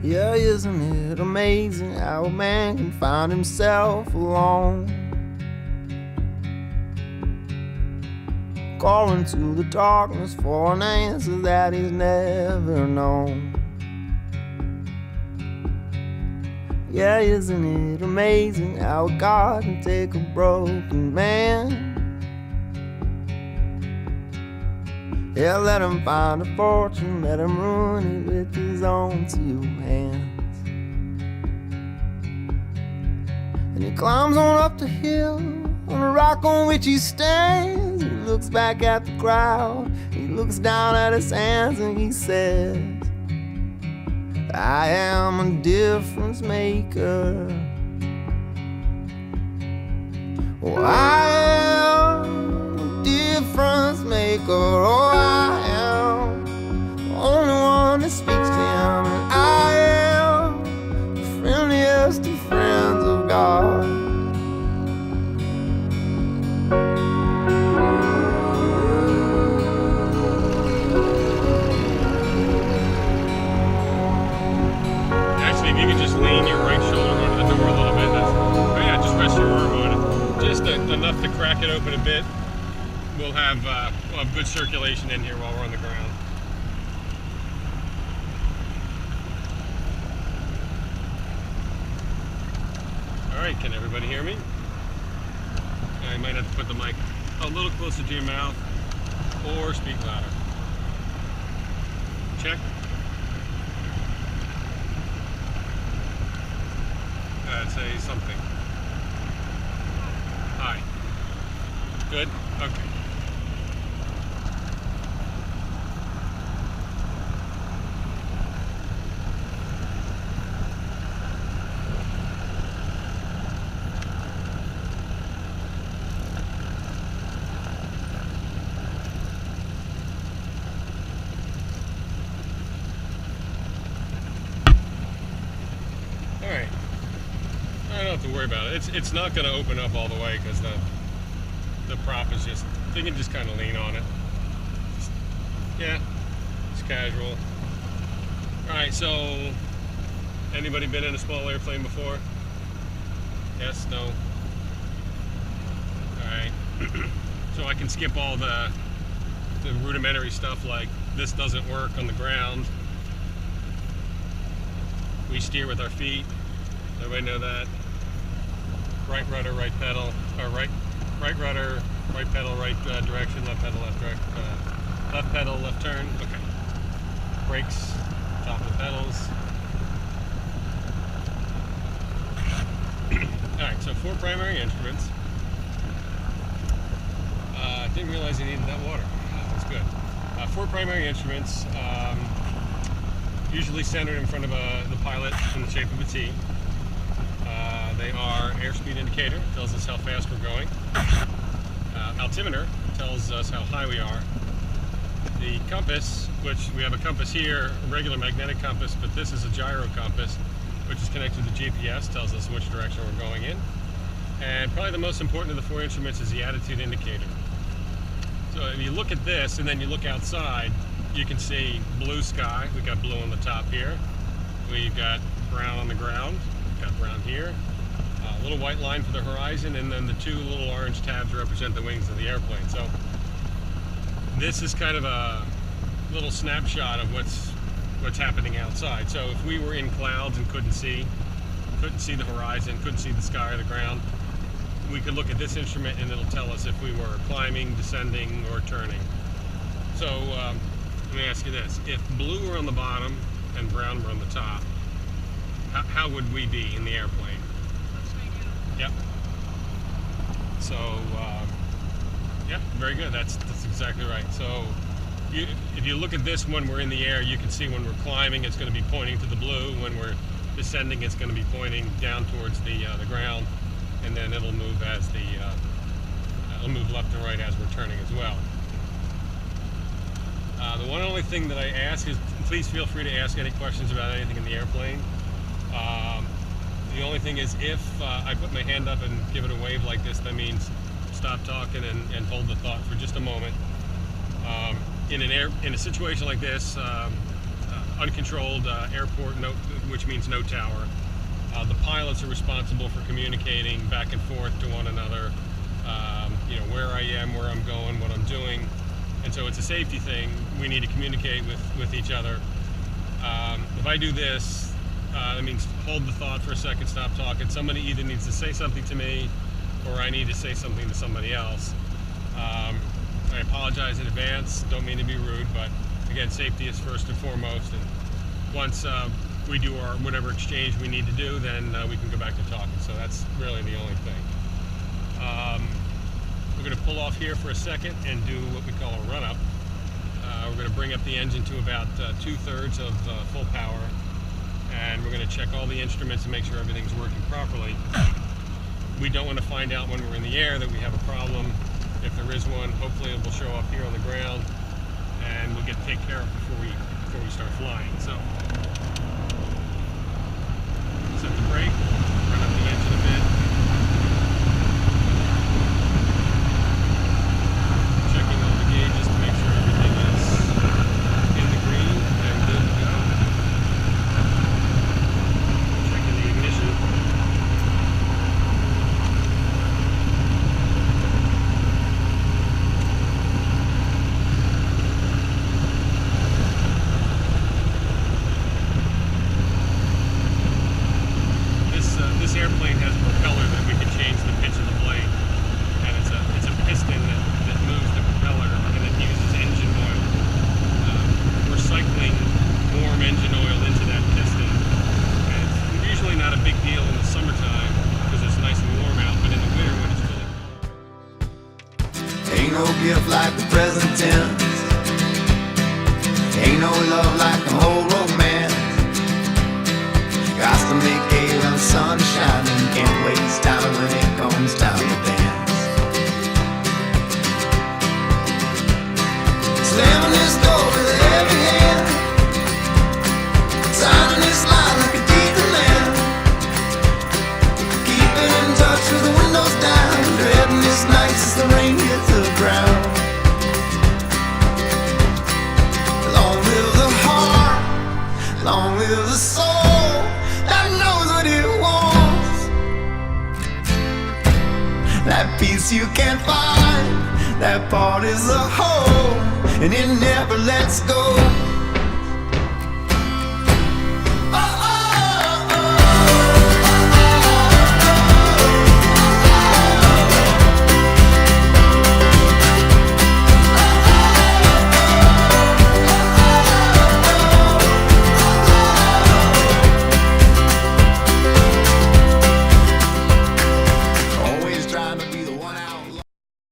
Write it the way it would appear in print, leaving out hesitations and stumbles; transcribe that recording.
Yeah, isn't it amazing how a man can find himself alone? Calling to the darkness for an answer that he's never known. Yeah, isn't it amazing how God can take a broken man? Yeah, let him find a fortune, let him ruin it with his own two hands. And he climbs on up the hill, on the rock on which he stands. He looks back at the crowd, he looks down at his hands, and he says, I am a difference maker. Oh, I am a difference maker. Oh, I am the only one that speaks to him. And I am the friendliest of friends of God. Actually, if you could just lean your right shoulder onto the door a little bit. Oh yeah, just rest your arm on it. Just enough to crack it open a bit. We'll have good circulation in here while we're on the ground. Alright, can everybody hear me? I might have to put the mic a little closer to your mouth or speak louder. Check. Say something. Hi. Good? Okay. Alright. I don't have to worry about it. It's not going to open up all the way because the prop is just, you can just kind of lean on it. Yeah, it's casual. Alright, so anybody been in a small airplane before? Yes, no? Alright. So I can skip all the rudimentary stuff like this doesn't work on the ground. We steer with our feet. Everybody know that? Right rudder, right pedal, or right rudder, right pedal, right direction, left pedal, left direction, left pedal, left turn. Okay. Brakes, top of the pedals. All right. So 4 primary instruments. Didn't realize you needed that water. That's good. 4 primary instruments, usually centered in front of the pilot in the shape of a T. They are airspeed indicator, tells us how fast we're going. Altimeter tells us how high we are. The compass, which we have a compass here, a regular magnetic compass, but this is a gyro compass, which is connected to GPS, tells us which direction we're going in. And probably the most important of the 4 instruments is the attitude indicator. So if you look at this and then you look outside, you can see blue sky. We've got blue on the top here. We've got brown on the ground. We've got brown here. A little white line for the horizon, and then the 2 little orange tabs represent the wings of the airplane. So this is kind of a little snapshot of what's happening outside. So if we were in clouds and couldn't see the horizon, couldn't see the sky or the ground, we could look at this instrument and it'll tell us if we were climbing, descending, or turning. So let me ask you this: if blue were on the bottom and brown were on the top, how would we be in the airplane? Yep. So, yeah, very good. That's exactly right. So, if you look at this when we're in the air, you can see when we're climbing, it's going to be pointing to the blue. When we're descending, it's going to be pointing down towards the ground, and then it'll move it'll move left and right as we're turning as well. The one only thing that I ask is, please feel free to ask any questions about anything in the airplane. The only thing is, if I put my hand up and give it a wave like this, that means stop talking and hold the thought for just a moment. In a situation like this, uncontrolled airport, which means no tower. The pilots are responsible for communicating back and forth to one another, where I am, where I'm going, what I'm doing. And so it's a safety thing. We need to communicate with each other. If I do this, that means hold the thought for a second, stop talking. Somebody either needs to say something to me or I need to say something to somebody else. I apologize in advance, don't mean to be rude, but again, safety is first and foremost. And once we do our whatever exchange we need to do, then we can go back to talking. So that's really the only thing. We're going to pull off here for a second and do what we call a run-up. We're going to bring up the engine to about 2/3 of full power, and we're going to check all the instruments and make sure everything's working properly. We don't want to find out when we're in the air that we have a problem. If there is one, hopefully it will show up here on the ground, and we'll get to take care of it before we start flying. So, set the brake, run up the engine a bit. Checking all the gauges to make sure everything is in the green and good to go. Checking the ignition. This airplane has a propeller that we can change the pitch of the blade, and it's a piston that moves the propeller, and it uses engine oil. We're cycling warm engine oil into that piston, and it's usually not a big deal in the summertime because it's nice and warm out, but in the winter when it's really cold. Ain't no gift like the present tense. Ain't no love like the whole romance. Got to make hay when the sun's shining. Can't waste time when it comes time to dance. Slamming this door with a heavy hand, signing this line like a deed to land. Keeping in touch with the windows down, dreading this night as the rain hits the ground. Long live the heart, long live the soul that knows what it wants. That piece you can't find, that part is a whole, and it never lets go.